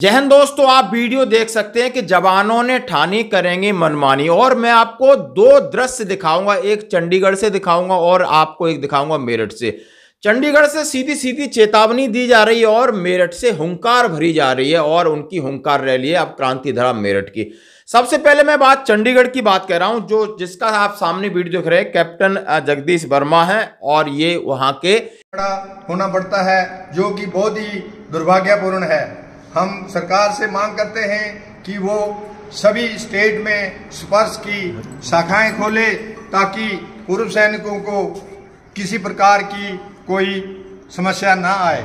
जय हिंद दोस्तों, आप वीडियो देख सकते हैं कि जवानों ने ठानी करेंगे मनमानी। और मैं आपको दो दृश्य दिखाऊंगा, एक चंडीगढ़ से दिखाऊंगा और आपको एक दिखाऊंगा मेरठ से। चंडीगढ़ से सीधी सीधी चेतावनी दी जा रही है और मेरठ से हुंकार भरी जा रही है और उनकी हुंकार रैली है अब क्रांति धाम मेरठ की। सबसे पहले मैं बात चंडीगढ़ की बात कर रहा हूं, जो जिसका आप सामने वीडियो देख रहे हैं, कैप्टन जगदीश वर्मा है और ये वहां के होना पड़ता है, जो कि बहुत ही दुर्भाग्यपूर्ण है। हम सरकार से मांग करते हैं कि वो सभी स्टेट में स्पर्श की शाखाएं खोले ताकि पूर्व सैनिकों को किसी प्रकार की कोई समस्या ना आए।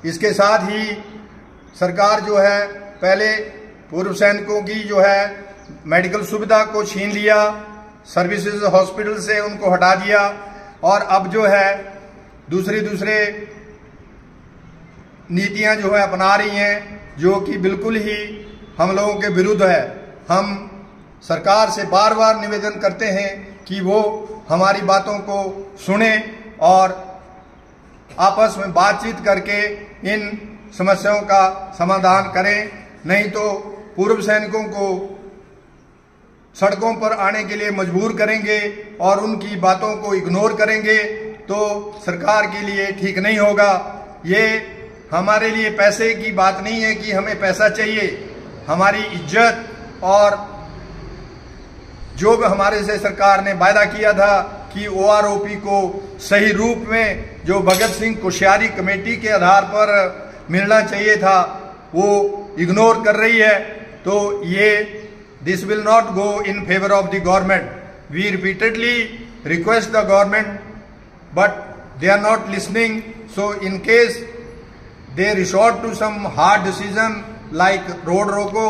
इसके साथ ही सरकार जो है पहले पूर्व सैनिकों की जो है मेडिकल सुविधा को छीन लिया, सर्विसेज हॉस्पिटल से उनको हटा दिया और अब जो है दूसरे नीतियां जो है अपना रही हैं, जो कि बिल्कुल ही हम लोगों के विरुद्ध है। हम सरकार से बार बार निवेदन करते हैं कि वो हमारी बातों को सुने और आपस में बातचीत करके इन समस्याओं का समाधान करें, नहीं तो पूर्व सैनिकों को सड़कों पर आने के लिए मजबूर करेंगे और उनकी बातों को इग्नोर करेंगे तो सरकार के लिए ठीक नहीं होगा। ये हमारे लिए पैसे की बात नहीं है कि हमें पैसा चाहिए, हमारी इज्जत और जो भी हमारे से सरकार ने वायदा किया था कि OROP को सही रूप में जो भगत सिंह कोश्यारी कमेटी के आधार पर मिलना चाहिए था वो इग्नोर कर रही है। तो ये this will not go in favour of the government. We repeatedly request the government but they are not listening. So in case they resort to some hard decision like road roko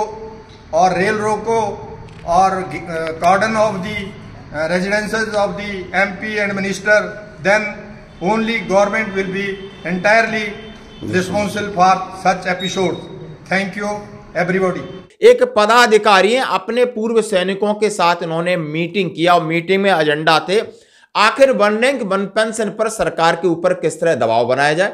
or rail roko or cordon of the residences of the MP and minister, then only government will be entirely responsible for such episodes. Thank you everybody. एक पदाधिकारी हैं, अपने पूर्व सैनिकों के साथ इन्होंने meeting किया और मीटिंग में एजेंडा थे आखिर वन रैंक वन पेंशन पर सरकार के ऊपर किस तरह दबाव बनाया जाए।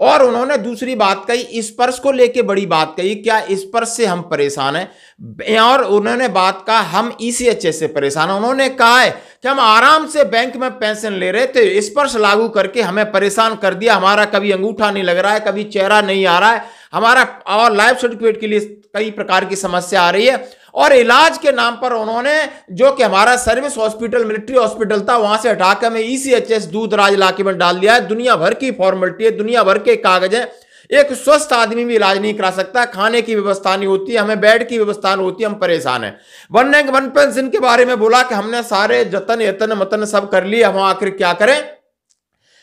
और उन्होंने दूसरी बात कही, स्पर्श को लेके बड़ी बात कही, क्या स्पर्श से हम परेशान हैं। और उन्होंने बात कहा हम ECHS से परेशान हैं। उन्होंने कहा है कि हम आराम से बैंक में पेंशन ले रहे थे, स्पर्श लागू करके हमें परेशान कर दिया, हमारा कभी अंगूठा नहीं लग रहा है, कभी चेहरा नहीं आ रहा है, हमारा और लाइफ सर्टिफिकेट के लिए कई प्रकार की समस्या आ रही है। और इलाज के नाम पर उन्होंने जो कि हमारा सर्विस हॉस्पिटल मिलिट्री हॉस्पिटल था वहां से हटाकर हमें ECHS दूरदराज इलाके में डाल दिया है। दुनिया भर की फॉर्मेलिटी है, दुनिया भर के कागज हैं, एक स्वस्थ आदमी भी इलाज नहीं करा सकता, खाने की व्यवस्था नहीं होती, हमें बेड की व्यवस्था नहीं होती, हम परेशान हैं। वन रैंक वन पेंशन के बारे में बोला कि हमने सारे जतन यतन मतन सब कर लिए, हम आखिर क्या करें।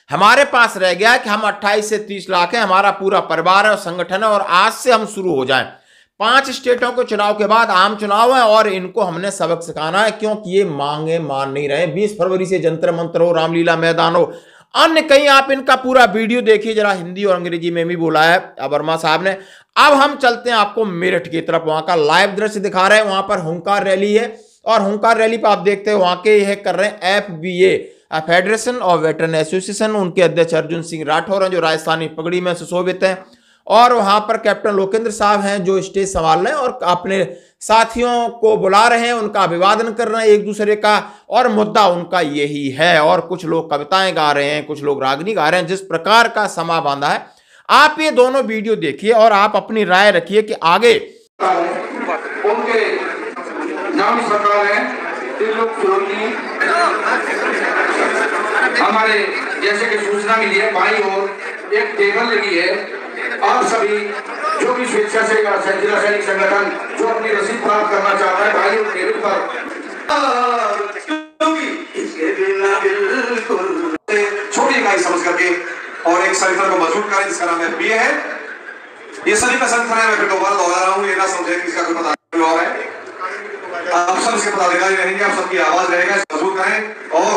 हमारे पास रह गया कि हम 28 से 30 लाख है, हमारा पूरा परिवार है और संगठन है और आज से हम शुरू हो जाएं। 5 स्टेटों के चुनाव के बाद आम चुनाव है और इनको हमने सबक सिखाना है, क्योंकि ये मांगे मान नहीं रहे। 20 फरवरी से जंतर मंतर हो, रामलीला मैदान हो, अन्य कहीं आप इनका पूरा वीडियो देखिए, जरा हिंदी और अंग्रेजी में भी बोला है वर्मा साहब ने। अब हम चलते हैं आपको मेरठ की तरफ, वहां का लाइव दृश्य दिखा रहे हैं। वहां पर हुंकार रैली है और हुंकार रैली पर आप देखते हैं वहां के यह कर रहे हैं FBA federation of veteran association, उनके अध्यक्ष अर्जुन सिंह राठौर हैं जो राजस्थानी पगड़ी में सुशोभित हैं। और वहां पर कैप्टन लोकेंद्र साहब हैं जो स्टेज संभाल रहे हैं और अपने साथियों को बुला रहे हैं, उनका अभिवादन कर रहे हैं एक दूसरे का, और मुद्दा उनका यही है। और कुछ लोग कविताएं गा रहे हैं, कुछ लोग रागनी गा रहे हैं। जिस प्रकार का समा बांधा है, आप ये दोनों वीडियो देखिए और आप अपनी राय रखिए कि आगे उनके नाम सरकार है हमारे जैसे कि सूचना मिली है, बाईं ओर एक टेबल लगी है। आप सभी जो भी स्वेच्छा से जिला सैनिक संगठन जो अपनी रसीद प्राप्त करना चाहता है, बाईं ओर टेबल पर छोटी इकाई समझ करके और एक संगठन को मजबूत करें जिसका नाम FBA है। ये सभी का संगठन है, मैं फिर दोबारा दोहरा रहा हूँ, ये ना समझे कि इसका कोई पता और है। आप सब इसके पदाधिकारी रहेंगे, आप सबकी आवाज रहेगा, मजबूत करें और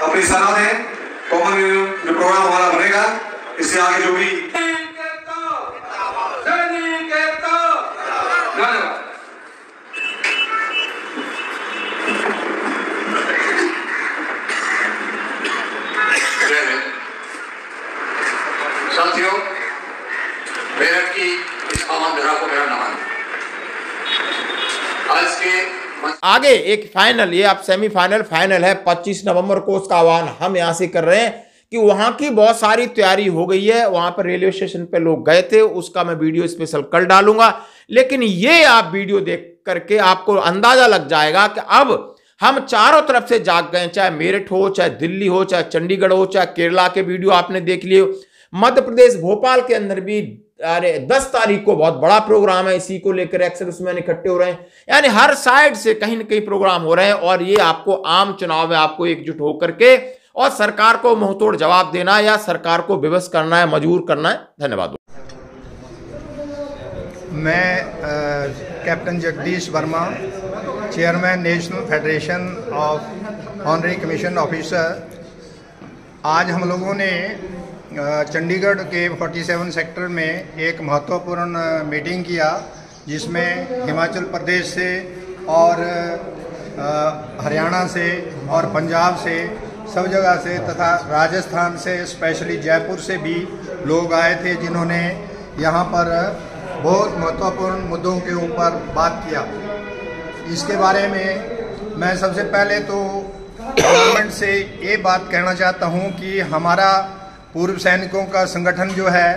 अपनी सलाह दें। कॉमन जो प्रोग्राम हमारा बनेगा, इससे आगे जो भी साथियों, मेरठ की इस आमन धरा को मेरा आह्वान। आज के आगे एक फाइनल, ये अब सेमीफाइनल फाइनल है 25 नवंबर को, उसका आह्वान हम यहां से कर रहे हैं कि वहां की बहुत सारी तैयारी हो गई है। वहां पर रेलवे स्टेशन पे लोग गए थे, उसका मैं वीडियो स्पेशल कल डालूंगा। लेकिन ये आप वीडियो देख करके आपको अंदाजा लग जाएगा कि अब हम चारों तरफ से जाग गए, चाहे मेरठ हो, चाहे दिल्ली हो, चाहे चंडीगढ़ हो, चाहे केरला के वीडियो आपने देख लिए, मध्य प्रदेश भोपाल के अंदर भी 10 तारीख को बहुत बड़ा प्रोग्राम है, इसी को लेकर एक्स उसमें इकट्ठे हो रहे हैं। यानी हर साइड से कहीं ना कहीं प्रोग्राम हो रहे हैं और ये आपको आम चुनाव में आपको एकजुट होकर के और सरकार को मुंहतोड़ जवाब देना या सरकार को विवश करना है, मजबूर करना है। धन्यवाद। मैं Captain Jagdish Verma, chairman National Federation of Honorary Commission Officer, आज हम लोगों ने चंडीगढ़ के 47 सेक्टर में एक महत्वपूर्ण मीटिंग किया, जिसमें हिमाचल प्रदेश से और हरियाणा से और पंजाब से, सब जगह से, तथा राजस्थान से, स्पेशली जयपुर से भी लोग आए थे, जिन्होंने यहाँ पर बहुत महत्वपूर्ण मुद्दों के ऊपर बात किया। इसके बारे में मैं सबसे पहले तो गवर्नमेंट से ये बात कहना चाहता हूँ कि हमारा पूर्व सैनिकों का संगठन जो है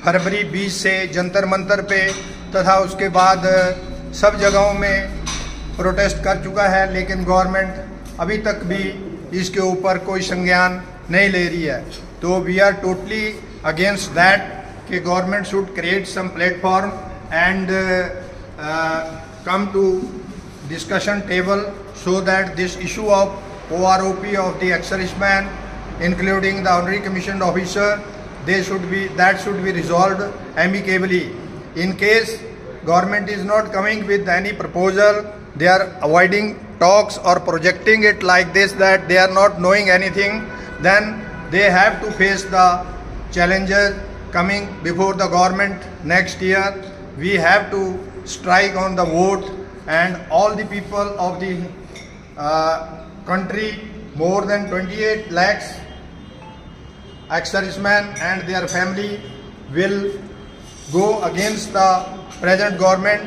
फरवरी 20 से जंतर मंतर पे तथा उसके बाद सब जगहों में प्रोटेस्ट कर चुका है, लेकिन गवर्नमेंट अभी तक भी इसके ऊपर कोई संज्ञान नहीं ले रही है। तो we are totally against that कि government should create some platform and come to discussion table so that this issue of OROP of the ex-serviceman, including the honorary commissioned officer, that should be resolved amicably. In case government is not coming with any proposal, they are avoiding talks or projecting it like this, that they are not knowing anything, then they have to face the challenges coming before the government next year. We have to strike on the vote, and all the people of the country, more than 28 lakhs ex-servicemen and their family will go against the present government,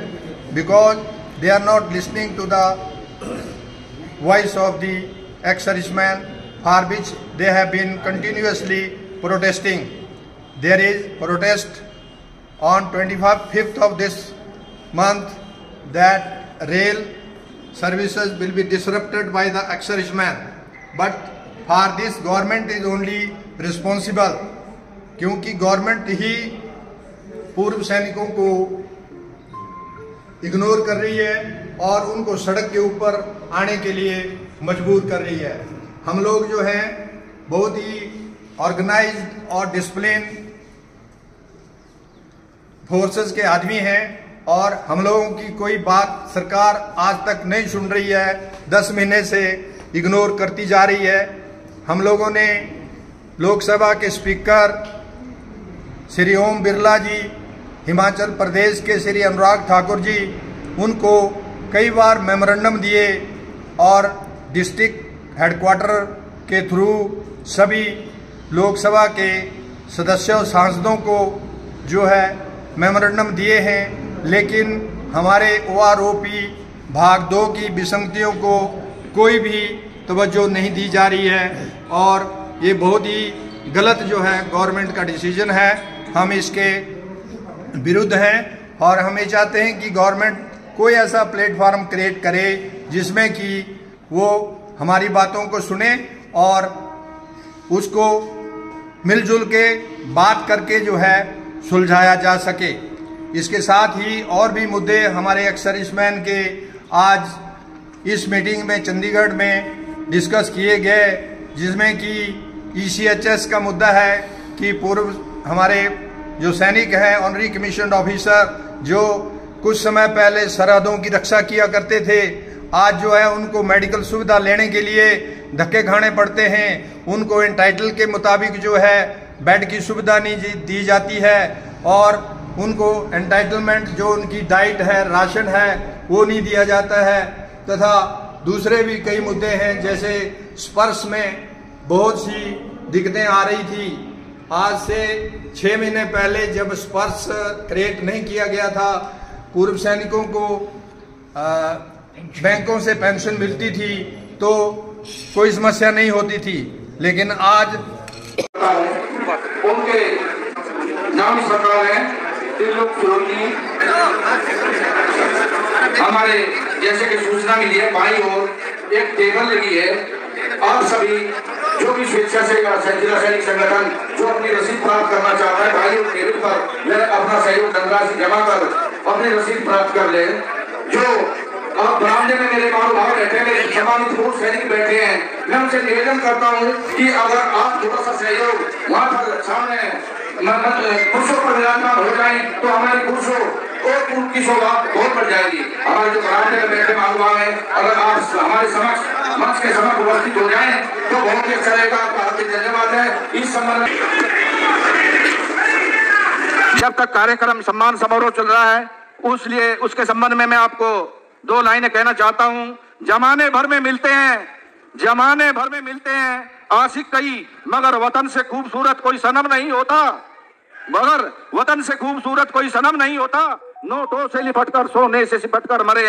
because they are not listening to the voice of the ex-servicemen, for which they have been continuously protesting. There is protest on 25th of this month that rail services will be disrupted by the ex-servicemen, but for this government is only responsible, क्योंकि government ही पूर्व सैनिकों को ignore कर रही है और उनको सड़क के ऊपर आने के लिए मजबूर कर रही है। हम लोग जो हैं बहुत ही ऑर्गेनाइज्ड और डिसिप्लिन फोर्सेस के आदमी हैं, और हम लोगों की कोई बात सरकार आज तक नहीं सुन रही है, 10 महीने से इग्नोर करती जा रही है। हम लोगों ने लोकसभा के स्पीकर श्री ओम बिरला जी, हिमाचल प्रदेश के श्री अनुराग ठाकुर जी, उनको कई बार मेमोरेंडम दिए, और डिस्ट्रिक्ट हेडक्वार्टर के थ्रू सभी लोकसभा के सदस्यों सांसदों को जो है मेमोरेंडम दिए हैं, लेकिन हमारे OROP भाग 2 की विसंगतियों को कोई भी तवज्जो नहीं दी जा रही है, और ये बहुत ही गलत जो है गवर्नमेंट का डिसीजन है। हम इसके विरुद्ध हैं और हम ये चाहते हैं कि गवर्नमेंट कोई ऐसा प्लेटफॉर्म क्रिएट करे जिसमें कि वो हमारी बातों को सुने और उसको मिलजुल के बात करके जो है सुलझाया जा सके। इसके साथ ही और भी मुद्दे हमारे एक्स-सर्विसमैन के आज इस मीटिंग में चंडीगढ़ में डिस्कस किए गए, जिसमें कि ECHS का मुद्दा है कि पूर्व हमारे जो सैनिक हैं ऑनरी कमीशन्ड ऑफिसर, जो कुछ समय पहले सरहदों की रक्षा किया करते थे, आज जो है उनको मेडिकल सुविधा लेने के लिए धक्के खाने पड़ते हैं। उनको एंटाइटल के मुताबिक जो है बेड की सुविधा नहीं दी जाती है, और उनको एंटाइटलमेंट जो उनकी डाइट है, राशन है, वो नहीं दिया जाता है। तथा दूसरे भी कई मुद्दे हैं, जैसे स्पर्श में बहुत सी दिक्कतें आ रही थी, आज से 6 महीने पहले जब स्पर्श क्रिएट नहीं किया गया था, पूर्व सैनिकों को बैंकों से पेंशन मिलती थी तो कोई समस्या नहीं होती थी, लेकिन आज उनके नाम सरकार है हमारे जैसे कि सूचना मिली है, बाईं ओर एक टेबल लगी है। आप सभी जो भी स्वेच्छा से जिला सैनिक संगठन जो अपनी रसीद प्राप्त करना चाहता है, बाईं ओर टेबल पर अपना सहयोग धनराशि जमा कर अपनी रसीद प्राप्त कर ले। जो अब बरामदे में मेरे महानुभाव बैठे, मेरे सम्मानित पूर्व सैनिक बैठे हैं, मैं उनसे निवेदन करता हूँ कि अगर आप थोड़ा सा सहयोग वहाँ पर सामने पुरुषों पर विराजमान हो जाए तो हमारे पुरुषों और की शोभा बहुत बढ़ जाएगी। हमारे जो बरामदे में बैठे महानुभाव है, अगर आप हमारे समक्ष मंच के समक्ष उपस्थित हो जाए तो बहुत ही अच्छा रहेगा। आपका हार्दिक धन्यवाद है। इस संबंध में जब तक कार्यक्रम सम्मान समारोह चल रहा है, उसलिए उसके संबंध में मैं आपको 2 लाइनें कहना चाहता हूं। जमाने भर में मिलते हैं आशिक कई, मगर वतन से खूबसूरत कोई सनम नहीं होता, नोटों से लिपटकर सोने से सिमटकर मरे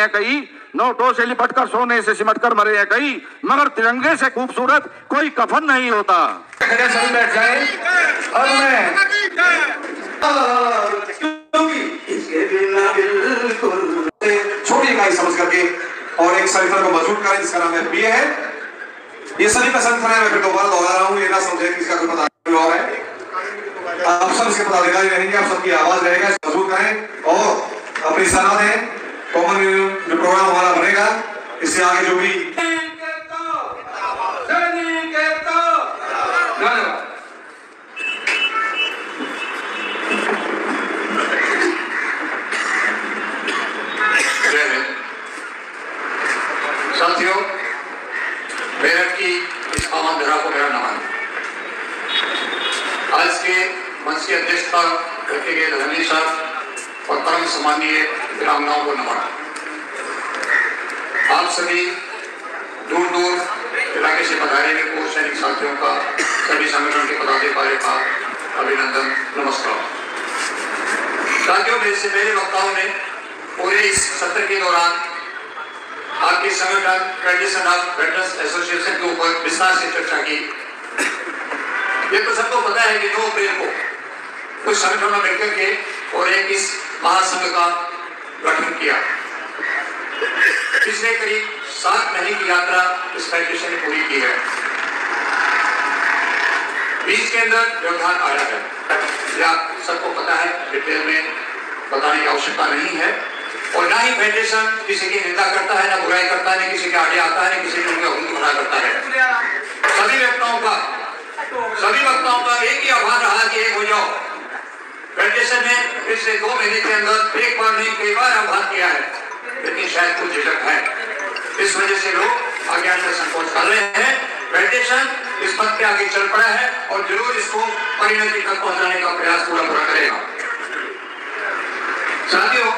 हैं कई, मगर तिरंगे से खूबसूरत कोई कफन नहीं होता। सभी बैठ जाए और मैं छोटी इकाई समझ करके और एक संगठन को मजबूत करें जिसका नाम FBA है। ये सभी का संगठन है। मैं फिर दोबारा दोहरा रहा हूँ, ये ना समझे कि इसका कोई पदाधिकारी और है। आप सब इसके पदाधिकारी रहेंगे, आप सबकी आवाज रहेगा, मजबूत करें और अपनी सलाह दें। कॉमन जो प्रोग्राम हमारा बनेगा, इससे आगे जो भी साथियों, मेरठ की इस आमद धरा को मेरा नमन। आज के मंच की अध्यक्षता रखे गए धनी साहब और परम सम्मानीय वीरांगनाओं को नमन। आप सभी दूर दूर इलाके से पधारे हुए पूर्व सैनिक साथियों का, सभी संगठन के पदाधिकारियों का अभिनंदन, नमस्कार। साथियों, मेरे से पहले वक्ताओं ने पूरे इस सत्र के दौरान आपके संगठन फेडरेशन ऑफ वेटरन्स एसोसिएशन के ऊपर विस्तार से चर्चा की। ये तो सबको पता है कि 2 अप्रैल को कुछ संगठनों ने मिलकर के और एक इस महासंघ का गठन किया। पिछले करीब 7 महीने की यात्रा इस फेडरेशन ने पूरी की है। बीच के अंदर व्यवधान आया है, या सबको पता है, डिटेल में बताने की आवश्यकता नहीं है। और ना ही फेडरेशन किसी की निंदा करता है, ना बुराई करता है, ना किसी के आगे आता है, ना किसी के उनका हुक्म मना करता है। सभी वक्ताओं का एक ही आह्वान रहा कि एक हो जाओ। फेडरेशन ने पिछले 2 महीने के अंदर एक बार नहीं कई बार आह्वान किया है, लेकिन शायद कुछ झिझक है। इस वजह से लोग आगे आने संकोच कर रहे हैं। फेडरेशन इस पद पे आगे चल पड़ा है और जरूर इसको परिणति तक पहुंचाने का प्रयास पूरा करेगा। साथियों,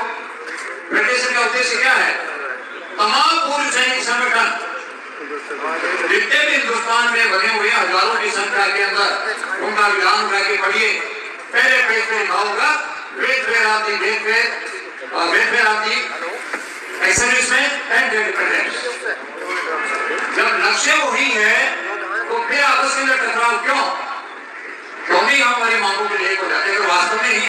फेडरेशन का उद्देश्य क्या है? तमाम पूर्व सैनिक संगठन जितने भी हिंदुस्तान में बने हुए हजारों की संख्या के अंदर उनका विधान करके पढ़िए। पहले पेज पे लिखा होगा welfare of the ex servicemen and dependents. जब लक्ष्य वही है तो फिर आपस के अंदर टकराव क्यों? क्योंकि हम हमारी मांगों के लिए हो जाते हैं, वास्तव में ही